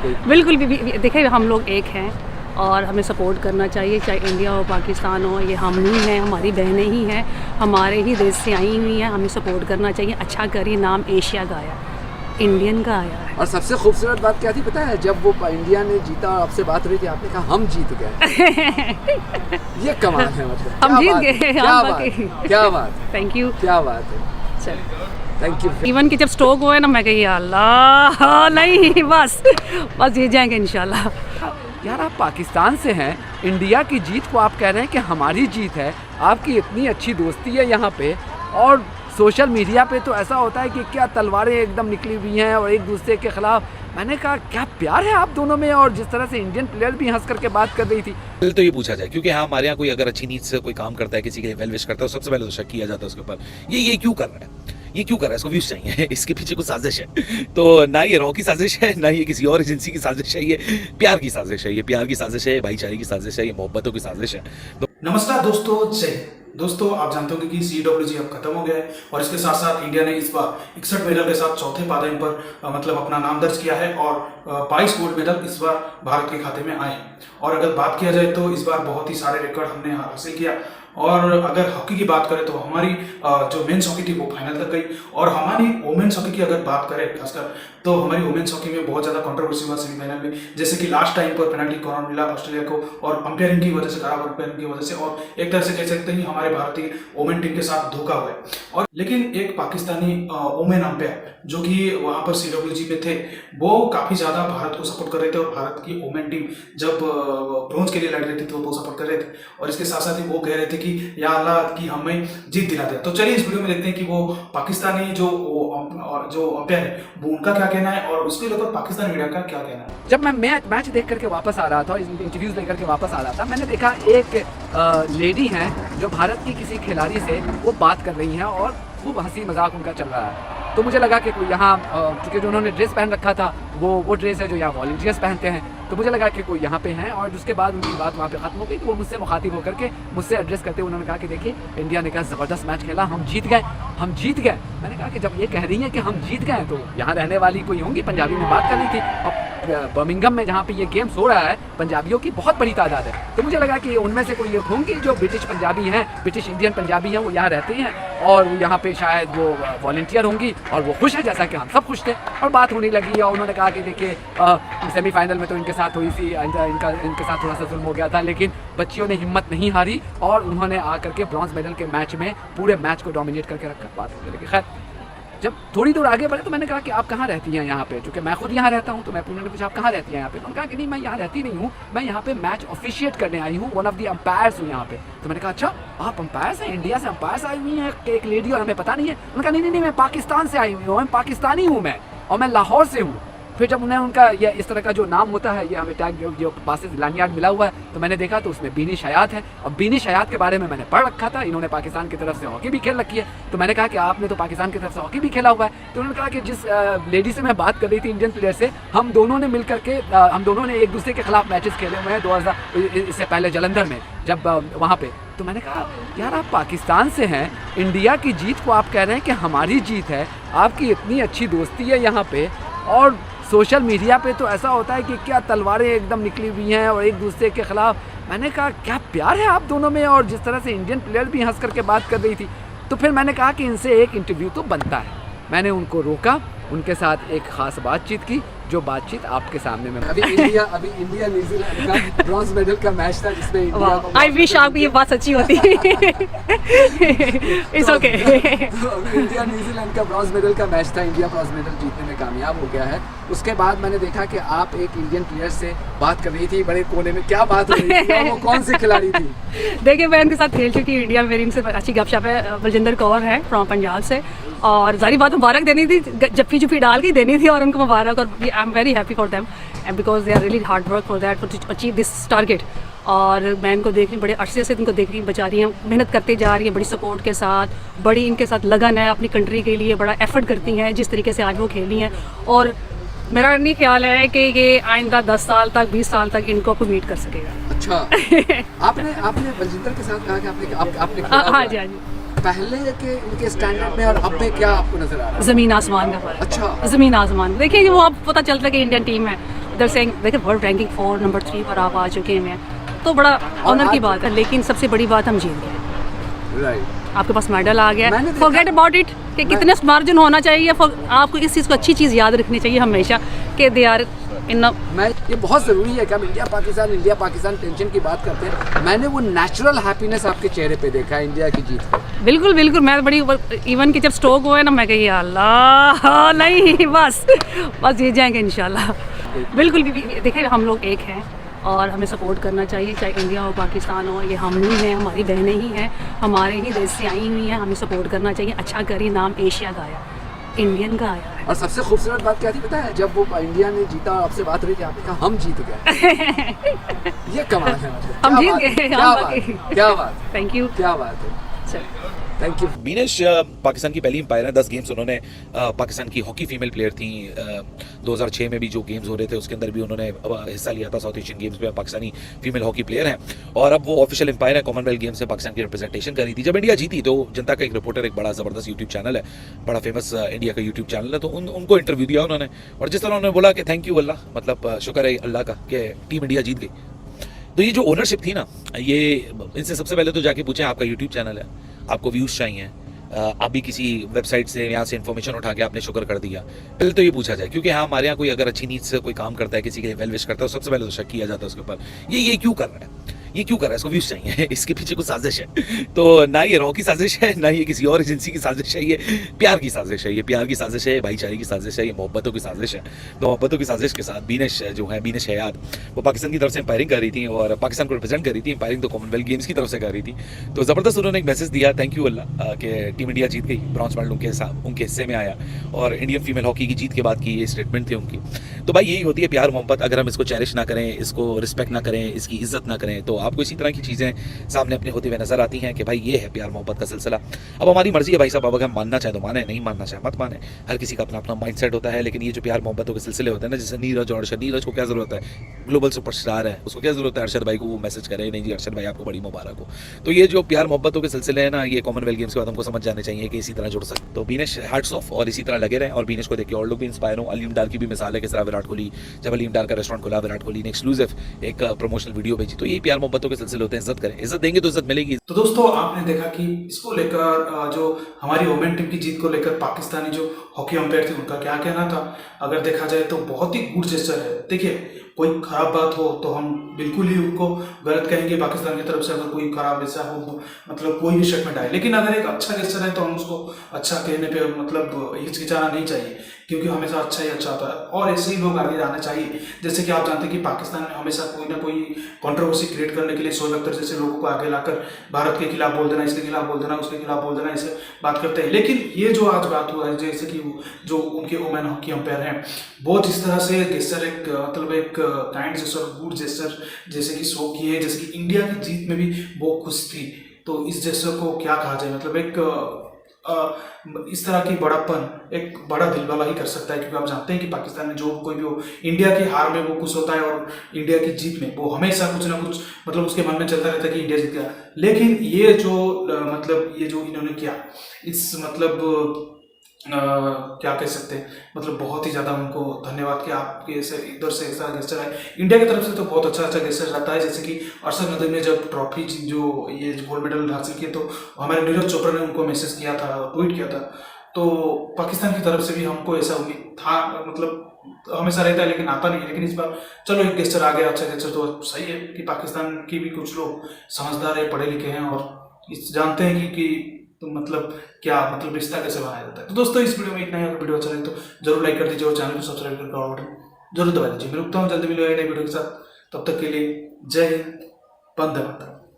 कोई? बिल्कुल भी देखिए, हम लोग एक हैं और हमें सपोर्ट करना चाहिए, चाहे इंडिया हो पाकिस्तान हो, ये हम ही हैं, हमारी बहनें ही हैं, हमारे ही देश से आई हुई हैं, हमें सपोर्ट करना चाहिए। अच्छा करिए, नाम एशिया का आया, इंडियन का आया है। और सबसे खूबसूरत बात क्या थी पता है, जब वो इंडिया ने जीता और आपसे बात हो रही थी, आपने कहा हम जीत गए। ये कमाल है, मतलब हम जीत गए। क्या बात, थैंक यू, क्या बात है, चलो थैंक यू। इवन कि जब स्ट्रोक हुआ है ना, मैं कही अल्लाह नहीं, बस जीत जाएंगे इंशाल्लाह। यार आप पाकिस्तान से हैं, इंडिया की जीत को आप कह रहे हैं कि हमारी जीत है, आपकी इतनी अच्छी दोस्ती है यहाँ पे, और सोशल मीडिया पे तो ऐसा होता है कि क्या तलवारें एकदम निकली हुई हैं और एक दूसरे के खिलाफ। मैंने कहा क्या प्यार है आप दोनों में, और जिस तरह से इंडियन प्लेयर भी हंस करके बात कर रही थी। पहले तो ये पूछा जाए, क्योंकि हाँ हमारे यहाँ कोई अगर अच्छी नीयत से कोई काम करता है, किसी के लिए वेल विश करता है, तो सबसे पहले तो शक किया जाता है उसके ऊपर, ये क्यों कर रहा है, ये क्यों कर रहा है, इसको व्यूज चाहिए, इसके पीछे कुछ साजिश है। तो ना ये रॉ की साजिश है, ना ये किसी और एजेंसी की साजिश है, ये प्यार की साजिश है, ये प्यार की साजिश है, भाईचारे की साजिश है, ये मोहब्बतों की साजिश है। तो नमस्कार दोस्तों, जय दोस्तों, आप जानते हो कि CWG अब खत्म हो गया है और इसके साथ साथ इंडिया ने इस बार 61 मेडल के साथ चौथे पायदान पर मतलब अपना नाम दर्ज किया है और 22 गोल्ड मेडल इस बार भारत के खाते में आए हैं। और अगर बात किया जाए तो इस बार बहुत ही सारे रिकॉर्ड हमने हासिल किया। और अगर हॉकी की बात करें तो हमारी जो मेंस हॉकी थी वो फाइनल तक गई, और हमारी वुमेन्स हॉकी की अगर बात करें खासकर तो हमारी वुमेन्स हॉकी में बहुत ज़्यादा कंट्रोवर्सी हुआ सेमीफाइनल में, जैसे कि लास्ट टाइम पर पेनल्टी कॉर्नर मिला ऑस्ट्रेलिया को और अंपायरिंग की वजह से, खराब अंपायरिंग की वजह से, और एक तरह से कह सकते हैं हमारे भारतीय वुमेन टीम के साथ धोखा हुआ है। और लेकिन एक पाकिस्तानी वुमेन अंपायर जो कि वहाँ पर CWG पे थे, वो काफ़ी ज़्यादा भारत को सपोर्ट कर रहे थे, और भारत की वुमेन टीम जब ब्रॉन्ज के लिए लड़ रही थी तो वो सपोर्ट कर रहे थे, और इसके साथ साथ ही वो कह रहे थे कि या अल्लाह की हमें जीत दिला दे। तो चलिए इस वीडियो में देखते हैं कि वो पाकिस्तानी जो अंपायर है वो उनका क्या कहना है और उसके लेकर पाकिस्तान मीडिया का क्या कहना है। जब मैं मैच देख करके वापस आ रहा था, इंटरव्यूज लेकर के वापस आ रहा था, मैंने देखा एक लेडी हैं जो भारत की किसी खिलाड़ी से वो बात कर रही हैं और खूब हंसी मजाक उनका चल रहा है। तो मुझे लगा कि कोई यहाँ, क्योंकि जो उन्होंने ड्रेस पहन रखा था वो ड्रेस है जो यहाँ वॉलंटियर्स पहनते हैं, तो मुझे लगा कि कोई यहाँ पे हैं। और उसके बाद उनकी बात वहाँ पे ख़त्म हो गई, तो वो मुझसे मुखातिब होकर के मुझसे एड्रेस करते हुए उन्होंने कहा कि देखिए इंडिया ने क्या ज़बरदस्त मैच खेला, हम जीत गए। मैंने कहा कि जब ये कह रही हैं कि हम जीत गए तो यहाँ रहने वाली कोई होंगी, पंजाबी में बात कर रही थी, और बर्मिंघम में जहाँ पे ये गेम्स हो रहा है पंजाबियों की बहुत बड़ी तादाद है, तो मुझे लगा कि उनमें से कोई एक होंगी जो ब्रिटिश पंजाबी हैं, ब्रिटिश इंडियन पंजाबी हैं, वो यहाँ रहती हैं और यहाँ पे शायद वो वॉलंटियर होंगी और वो खुश है जैसा कि हम सब खुश थे। और बात होने लगी और उन्होंने कहा कि देखिए सेमीफाइनल में तो इनके साथ हुई थी, इनके साथ थोड़ा सा जुल्म हो गया था, लेकिन बच्चियों ने हिम्मत नहीं हारी और उन्होंने आकर के ब्रॉन्ज मेडल के मैच में पूरे मैच को डोमिनेट करके रखा। बात होने लगी। खैर जब थोड़ी दूर आगे बढ़े तो मैंने कहा कि आप कहाँ रहती हैं यहाँ पे, क्योंकि मैं खुद यहाँ रहता हूँ, तो मैं उन्होंने पूछा आप कहाँ रहती हैं यहाँ पे, तो उन्होंने कहा कि नहीं मैं यहाँ रहती नहीं हूँ, मैं यहाँ पे मैच ऑफिशिएट करने आई हूँ, वन ऑफ द अंपायर्स हूँ यहाँ पे। तो मैंने कहा अच्छा आप अंपायर्स हैं, इंडिया से अंपायर्स आई हुई हैं एक लेडी और हमें पता नहीं है। उन्होंने कहा नहीं मैं पाकिस्तान से आई हुई हूँ, मैं पाकिस्तानी हूँ मैं, और मैं लाहौर से हूँ। फिर जब उन्हें उनका ये इस तरह का जो नाम होता है, ये हमें टैग जो पासिस लानियार्ड मिला हुआ है, तो मैंने देखा तो उसमें बीनिश हयात है, और बीनिश हयात के बारे में मैंने पढ़ रखा था, इन्होंने पाकिस्तान की तरफ से हॉकी भी खेल रखी है। तो मैंने कहा कि आपने तो पाकिस्तान की तरफ से हॉकी भी खेला हुआ है। तो उन्होंने कहा कि जिस लेडी से मैं बात कर रही थी, इंडियन प्लेयर से, हम दोनों ने मिल करके हम दोनों ने एक दूसरे के खिलाफ मैचेस खेले हुए हैं 2000 इससे पहले जलंधर में जब वहाँ पे। तो मैंने कहा यार आप पाकिस्तान से हैं, इंडिया की जीत को आप कह रहे हैं कि हमारी जीत है, आपकी इतनी अच्छी दोस्ती है यहाँ पे, और सोशल मीडिया पे तो ऐसा होता है कि क्या तलवारें एकदम निकली हुई हैं और एक दूसरे के खिलाफ। मैंने कहा क्या प्यार है आप दोनों में, और जिस तरह से इंडियन प्लेयर भी हंस करके बात कर रही थी। तो फिर मैंने कहा कि इनसे एक इंटरव्यू तो बनता है। मैंने उनको रोका, उनके साथ एक ख़ास बातचीत की, जो बातचीत आपके सामने में अभी इंडिया न्यूजीलैंड का ब्रॉन्ज मेडल का मैच था, जिसमें इंडिया आई विश आपकी ये बात सच्ची होती। It's okay. इंडिया न्यूजीलैंड का ब्रॉन्ज मेडल का मैच था, इंडिया ब्रॉन्ज मेडल जीतने में कामयाब हो गया है। उसके बाद मैंने देखा कि आप एक इंडियन प्लेयर से बात कर रही थी बड़े कोने में, क्या बात हो रही थी और वो कौन सी खिलाड़ी थी? देखिए मैं उनके साथ खेल चुकी इंडिया में, मेरी इनसे अच्छी गपशप है। बलजिंदर कौर है फ्रॉम पंजाब से, और सारी बात मुबारक देनी थी, जफ्फी डाल के देनी थी, और उनको मुबारक, और I am very happy for them and because they are really hard work for that to achieve this target. और मैं इनको देख रही, बड़े अरसे से इनको देख रही, बेचारी हैं मेहनत करते जा रही हैं बड़ी सपोर्ट के साथ, बड़ी इनके साथ लगन है अपनी कंट्री के लिए, बड़ा एफर्ट करती हैं जिस तरीके से आज वो खेली हैं। और मेरा नहीं ख्याल है कि ये आइंदा 10 साल तक 20 साल तक इनको मीट कर सकेगा। अच्छा आपने बलजिंदर के साथ कहा कि आपने हाँ जी पहले के इनके स्टैंडर्ड में और अब में क्या आपको नजर आ रहा है? ज़मीन आसमान का फर्क। अच्छा, ज़मीन आसमान। देखिए वो अब पता चलता है कि इंडियन टीम है, इधर से देखिए वर्ल्ड रैंकिंग 4 नंबर 3 पर आप आ चुके हैं, तो बड़ा ऑनर की बात है। लेकिन सबसे बड़ी बात हम जीत गए, राइट। आपके पास मेडल आ गया, मैंने देखा- फॉरगेट अबाउट इट कि कितने मार्जिन होना चाहिए। आपको इस चीज़ को अच्छी चीज़ याद रखनी चाहिए हमेशा कि दे आर इन मैं ये बहुत ज़रूरी है कि हम इंडिया पाकिस्तान टेंशन की बात करते हैं। मैंने वो नेचुरल हैप्पीनेस आपके चेहरे पे देखा है इंडिया की जीत पे। बिल्कुल बिल्कुल। मैं बड़ी इवन कि जब स्ट्रोक हुए ना, मैं कही अल्लाह नहीं, बस जीत जाएंगे इंशाल्लाह। बिल्कुल देखिए हम लोग एक हैं और हमें सपोर्ट करना चाहिए, चाहे इंडिया हो पाकिस्तान हो, ये हम ही हैं, हमारी बहनें ही हैं, हमारे ही देश से आई हुई हैं, हमें सपोर्ट करना चाहिए। अच्छा करिए, नाम एशिया का आया, इंडियन का आया है। और सबसे खूबसूरत बात क्या थी पता है, जब वो इंडिया ने जीता और आपसे बात रही थी, आपने कहा हम जीत गए। ये कमाल है, मतलब हम क्या जीत बात है, गए, क्या हम बात है, क्या बात है, थैंक यू। क्या बात है, चलो थैंक यू। बीनेश पाकिस्तान की पहली एम्पायर है। 10 गेम्स उन्होंने पाकिस्तान की हॉकी फीमेल प्लेयर थी। 2006 में भी जो गेम्स हो रहे थे उसके अंदर भी उन्होंने हिस्सा लिया था। साउथ एशियन गेम्स में पाकिस्तानी फीमेल हॉकी प्लेयर हैं और अब वो ऑफिशियल एम्पायर है। कॉमनवेल्थ गेम्स में पाकिस्तान की रिप्रेजेंटेशन कर रही थी। जब इंडिया जीती तो जनता का एक रिपोर्टर, एक बड़ा ज़बरदस्त यूट्यूब चैनल है, बड़ा फेमस इंडिया का यूट्यूब चैनल है, तो उनको इंटरव्यू दिया उन्होंने और जिस तरह उन्होंने बोला कि थैंक यू अल्लाह, मतलब शुक्र है अल्लाह का कि टीम इंडिया जीत गई। तो ये जो ओनरशिप थी ना, ये इनसे सबसे पहले तो जाके पूछें, आपका यूट्यूब चैनल है, आपको व्यूज़ चाहिए, आप भी किसी वेबसाइट से यहाँ से इन्फॉर्मेशन उठा के आपने शुक्र कर दिया, पहले तो ये पूछा जाए। क्योंकि हाँ, हमारे यहाँ कोई अगर अच्छी नीयत से कोई काम करता है, किसी के लिए वेल विश करता है, तो सबसे पहले तो शक किया जाता है उसके ऊपर, ये क्यों कर रहा है, ये क्यों कर रहा है, इसको व्यूज़ चाहिए, इसके पीछे कुछ साजिश है। तो ना ये रॉ की साजिश है, ना ये किसी और एजेंसी की साजिश है, ये प्यार की साजिश है, ये प्यार की साजिश है, भाईचारे की साजिश है, ये मोहब्बतों की साजिश है। तो मोहब्बतों की साजिश के साथ बीनेश जो है, बीनेश हयात, वो पाकिस्तान की तरफ से एम्पायरिंग कर रही थी और पाकिस्तान को रिप्रेजेंट कर रही थी। एम्पायरिंग तो कॉमनवेल्थ गेम्स की तरफ से कर रही थी। तो ज़बरदस्त उन्होंने एक मैसेज दिया, थैंक यू अल्लाह कि टीम इंडिया जीत गई, ब्रॉन्ज मेडल उनके हिस्से में आया और इंडियन फीमेल हॉकी की जीत के बाद की ये स्टेटमेंट थी उनकी। तो भाई यही होती है प्यार मोहब्बत। अगर हम इसको चेरिश ना करें, इसको रिस्पेक्ट ना करें, इसकी इज्जत ना करें, तो आपको इसी तरह की चीज़ें सामने अपने होते हुए नजर आती हैं कि भाई ये है प्यार मोहब्बत का सिलसिला। अब हमारी मर्जी है भाई साहब, अगर हम मानना चाहे तो माने, नहीं मानना चाहे मत माने, हर किसी का अपना अपना माइंड सेट होता है। लेकिन ये जो प्यार मोहब्बतों के सिलसिले होते हैं ना, जैसे नीरज और अर्शद, नीरज को क्या ज़रूरत है, ग्लोबल सुपरस्टार है, उसको क्या ज़रूरत है अरशद भाई को वो मैसेज करे, नहीं जी अरशद भाई आपको बड़ी मुबारक हो। तो ये जो प्यार मोहब्बतों के सिलसिले हैं ना, ये कॉमनवेल्थ गेम्स के बाद हमको समझ जाने चाहिए कि इसी तरह जुड़ सकते। तो बीनेश हैट्स ऑफ, और इसी तरह लगे रहें और बीनेश को देखिए और लोग भी इंस्पायर हो। अलीम डार की भी मिसाल है, किस तरह विराट कोहली, जब अलीम डार का रेस्टोरेंट खुला, विराट कोहली ने एक्सक्लूसिव एक प्रमोशनल वीडियो भेजी। तो ये प्यार मोहब्बतों के सिलसिले होते हैं, इज्जत करें, इज्जत देंगे तो इज्जत मिलेगी। तो दोस्तों आपने देखा कि इसको लेकर जो हमारी वुमेन टीम की जीत को लेकर पाकिस्तानी जो हॉकी अंपायर थे उनका क्या कहना था, अगर देखा जाए तो बहुत ही गुड जेस्चर है। देखिए कोई खराब बात हो तो हम बिल्कुल ही उनको गलत कहेंगे पाकिस्तान की तरफ से, अगर कोई खराब ऐसा हो तो मतलब कोई भी शक में डाले। लेकिन अगर एक अच्छा जेस्चर है तो हम उसको अच्छा कहने पे मतलब हिचकिचाना नहीं चाहिए, क्योंकि हमेशा अच्छा ही अच्छा होता है और ऐसे ही लोग आगे जाना चाहिए। जैसे कि आप जानते हैं कि पाकिस्तान में हमेशा कोई ना कोई कंट्रोवर्सी क्रिएट करने के लिए शोएब अख्तर जैसे लोगों को आगे लाकर भारत के खिलाफ बोल देना, इसके खिलाफ बोल देना, उसके खिलाफ बोल देना, ऐसे बात करते हैं। लेकिन ये जो आज बात हुआ है, जैसे कि जो उनके वुमेन हॉकी अंपायर हैं वो जिस तरह से जेस्चर एक मतलब एक काइंड जेस्चर, गुड जेस्चर जैसे कि शो किए, जैसे कि इंडिया की जीत में भी वो खुश थी। तो इस जेस्चर को क्या कहा जाए, मतलब एक इस तरह की बड़ापन एक बड़ा दिल वाला ही कर सकता है। क्योंकि आप जानते हैं कि पाकिस्तान में जो कोई भी हो, इंडिया की हार में वो खुश होता है और इंडिया की जीत में वो हमेशा कुछ ना कुछ मतलब उसके मन में चलता रहता है कि इंडिया जीत गया। लेकिन ये जो मतलब ये जो इन्होंने किया, इस मतलब क्या कह सकते हैं, मतलब बहुत ही ज़्यादा उनको धन्यवाद कि आपके ऐसे इधर से ऐसा गेस्टर है। इंडिया की तरफ से तो बहुत अच्छा गेस्टर रहता है, जैसे कि अरशद नदीम ने जब ट्रॉफी जो ये गोल्ड मेडल हासिल किए तो हमारे नीरज चोपड़ा ने उनको मैसेज किया था, ट्वीट किया था। तो पाकिस्तान की तरफ से भी हमको ऐसा उम्मीद था, मतलब हमेशा रहता है लेकिन आता नहीं है। लेकिन इस बार चलो एक गेस्टर आ गया, अच्छा गेस्टर, तो सही है कि पाकिस्तान की भी कुछ लोग समझदार है, पढ़े लिखे हैं और जानते हैं कि तो मतलब क्या मतलब रिश्ता कैसे बनाया जाता है। तो दोस्तों इस वीडियो में इतना ही। अगर वीडियो अच्छा लगे तो जरूर लाइक कर दीजिए और चैनल को सब्सक्राइब करके ऑल बटन जरूर दबा दीजिए। मैं रुकता हूँ, जल्दी मिलेगा नई वीडियो के साथ। तब तक के लिए जय हिंद, वंदे मातरम।